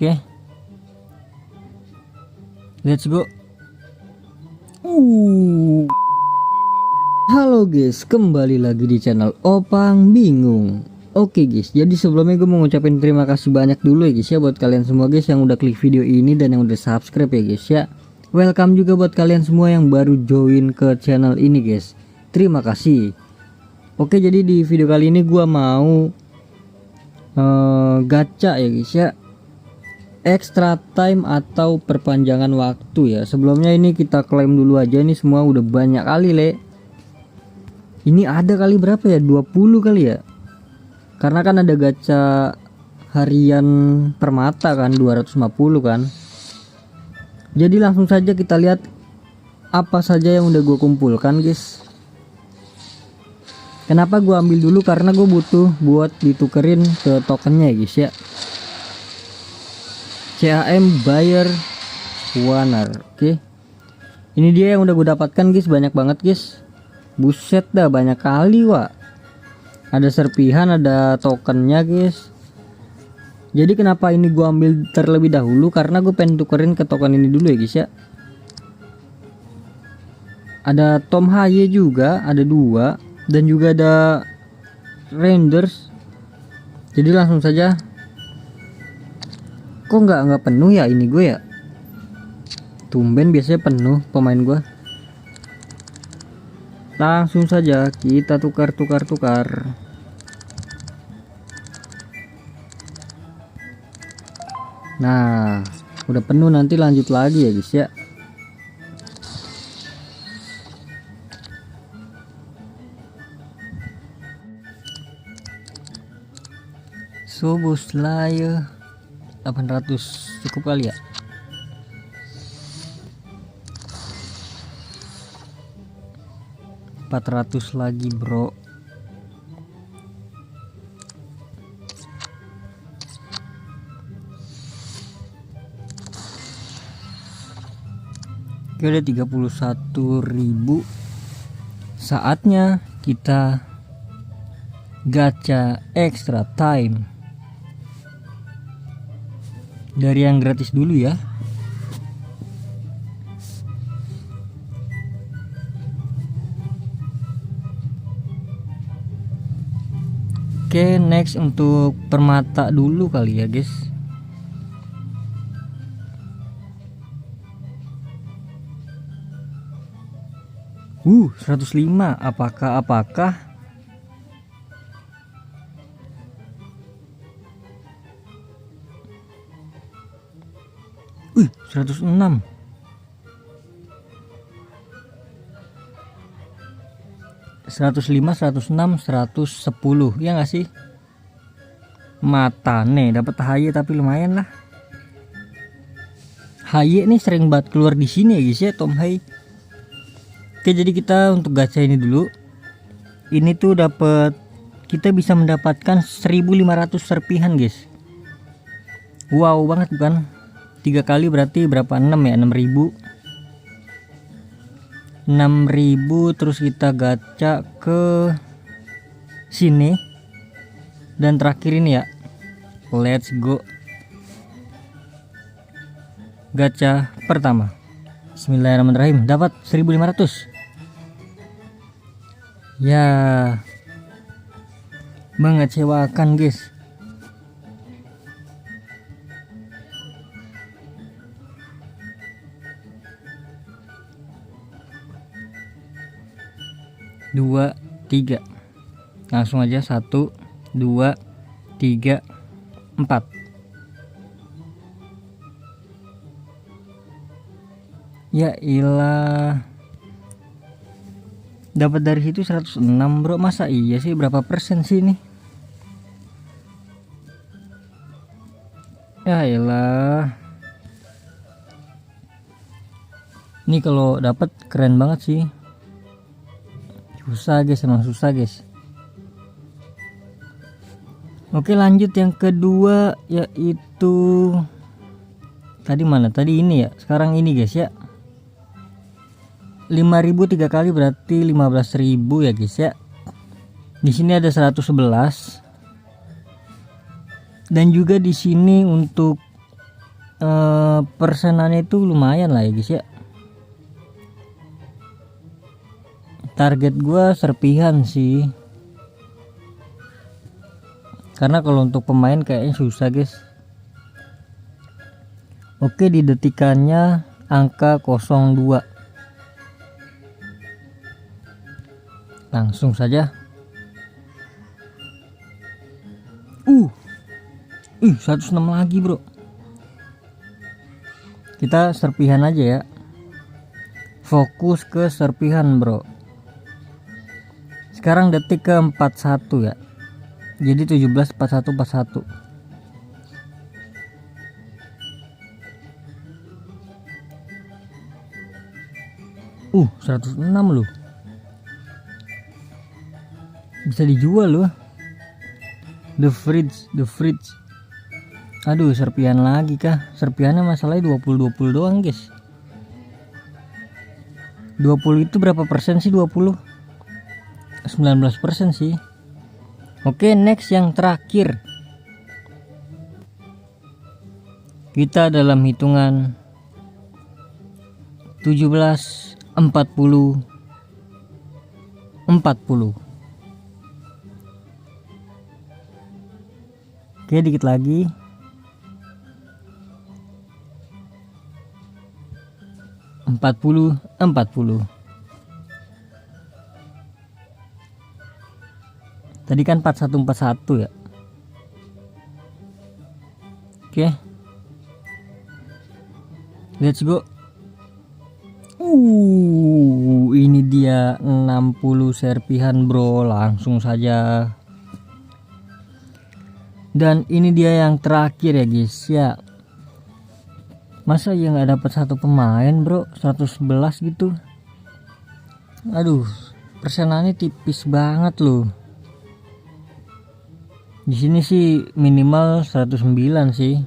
Oke. Let's go. Halo guys, kembali lagi di channel Opang Bingung. Oke guys, jadi sebelumnya gue mau ngucapin terima kasih banyak dulu ya guys ya buat kalian semua guys yang udah klik video ini dan yang udah subscribe ya guys ya. Welcome juga buat kalian semua yang baru join ke channel ini guys. Terima kasih. Oke, jadi di video kali ini gue mau gacha ya guys ya, extra time atau perpanjangan waktu ya. Sebelumnya ini kita klaim dulu aja, ini semua udah banyak kali le. Ini ada kali berapa ya, 20 kali ya, karena kan ada gacha harian permata kan 250 kan. Jadi langsung saja kita lihat apa saja yang udah gue kumpulkan guys. Kenapa gue ambil dulu, karena gue butuh buat ditukerin ke tokennya ya guys ya. CAM Buyer Warner. Oke, ini dia yang udah gue dapatkan guys, banyak banget guys. Buset dah, banyak kali wak. Ada serpihan, ada tokennya guys. Jadi kenapa ini gue ambil terlebih dahulu, karena gue pengen tukerin ke token ini dulu ya guys ya. Ada Tom Haye juga, ada 2, dan juga ada Renders. Jadi langsung saja. Kok nggak penuh ya ini gue ya? Tumben biasanya penuh pemain gue. Langsung saja kita tukar. Nah, udah penuh, nanti lanjut lagi ya guys ya. Subuh Slayer 800 cukup kali ya. $400 lagi bro. Oke, udah 31.000. Saatnya kita gacha extra time dari yang gratis dulu ya. Oke, next untuk permata dulu kali ya guys. 105. Apakah 106. 105, 106, 110 ya nggak sih? Mata nih dapat Haye, tapi lumayan lah. Haye nih sering banget keluar di sini ya guys ya, Tom Haye. Oke, jadi kita untuk gacha ini dulu. Ini tuh dapat, kita bisa mendapatkan 1.500 serpihan guys. Wow banget bukan? 3 kali berarti berapa? 6 ya, 6.000, terus kita gacha ke sini dan terakhir ini ya. Let's go. Gacha pertama. Bismillahirrahmanirrahim, dapat 1.500. Ya, mengecewakan guys. Dua, 3. Langsung aja 1, 2, 3, 4. Ya ilah, dapat dari situ 106 bro. Masa iya sih? Berapa persen sih ini? Ya ilah, ini kalau dapat keren banget sih. Susah guys, emang susah guys. Oke, lanjut yang kedua, yaitu tadi mana? Tadi ini ya, sekarang ini guys ya. 5.000 3 kali berarti 15.000 ya guys ya. Di sini ada 111. Dan juga di sini untuk persenannya itu lumayan lah ya guys ya. Target gua serpihan sih, karena kalau untuk pemain kayaknya susah guys. Oke, di detikannya angka 02. Langsung saja. 106 lagi bro. Kita serpihan aja ya. Fokus ke serpihan bro. Sekarang detik ke 41 ya. Jadi 17 41 41. 106 loh. Bisa dijual loh. The fridge. Aduh, serpihan lagi kah? Serpihannya masalahnya 20 doang guys. 20 itu berapa persen sih? 20 19% sih. Oke, next yang terakhir. Kita dalam hitungan 17 40 40. Oke, dikit lagi. 40 40. Tadi kan 4141 ya. Oke. Let's go. Ini dia 60 serpihan bro, langsung saja. Dan ini dia yang terakhir ya guys ya. Masa ya nggak dapat satu pemain bro, 111 gitu. Aduh, persenannya tipis banget loh. Di sini sih minimal 109 sih.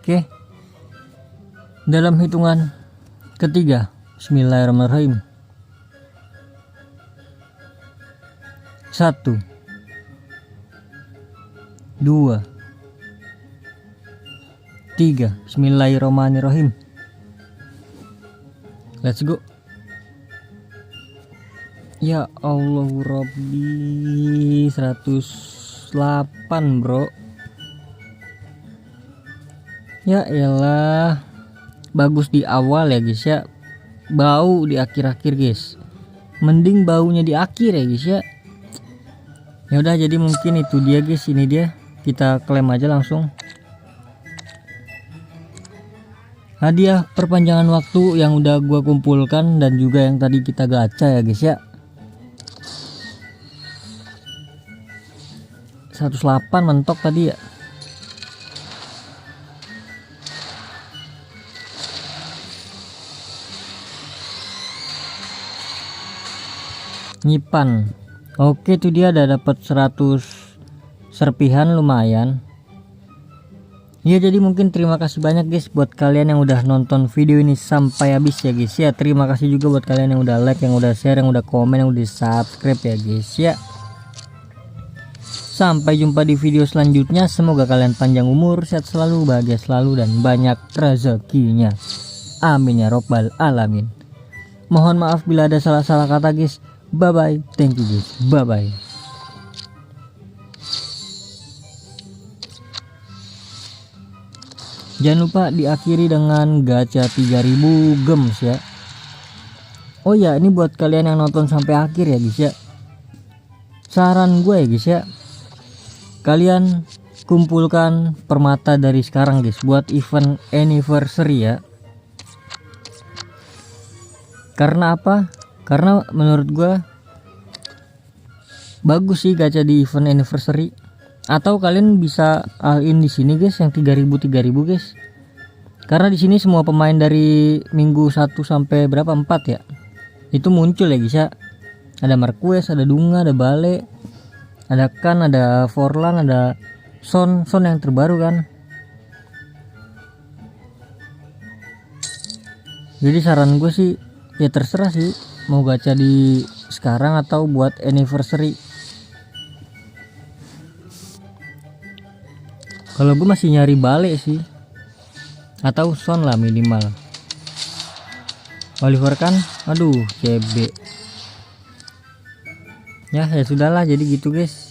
Oke. Dalam hitungan ketiga, bismillahirrahmanirrahim. 1 2 3. Bismillahirrahmanirrahim. Let's go. Ya Allah Rabbi, 108 bro. Ya elah, bagus di awal ya guys ya, bau di akhir-akhir guys. Mending baunya di akhir ya guys ya. Ya udah, jadi mungkin itu dia guys, ini dia. Kita klaim aja langsung. Hadiah perpanjangan waktu yang udah gua kumpulkan dan juga yang tadi kita gacha ya guys ya. 108 mentok tadi ya. Nyipan. Oke, tuh dia ada dapat 100 serpihan, lumayan. Ya, jadi mungkin terima kasih banyak guys buat kalian yang udah nonton video ini sampai habis ya guys ya. Terima kasih juga buat kalian yang udah like, yang udah share, yang udah komen, yang udah subscribe ya guys ya. Sampai jumpa di video selanjutnya. Semoga kalian panjang umur, sehat selalu, bahagia selalu, dan banyak rezekinya. Amin ya robbal alamin. Mohon maaf bila ada salah-salah kata guys. Bye bye. Thank you guys. Bye bye. Jangan lupa diakhiri dengan gacha 3000 gems ya. Oh ya, ini buat kalian yang nonton sampai akhir ya guys ya. Saran gue ya guys ya, kalian kumpulkan permata dari sekarang guys buat event anniversary ya. Karena apa? Karena menurut gue bagus sih gacha di event anniversary. Atau kalian bisa all in di sini guys, yang 3000 guys. Karena di sini semua pemain dari minggu 1 sampai berapa 4 ya, itu muncul ya guys ya. Ada Marquez, ada Dunga, ada Bale, ada Kan, ada Forlan, ada Son yang terbaru kan. Jadi saran gue sih ya terserah sih, mau gacha di sekarang atau buat anniversary. Kalau gue masih nyari balik sih, atau Son lah minimal. Oliver kan, aduh CB. Ya sudahlah, jadi gitu guys.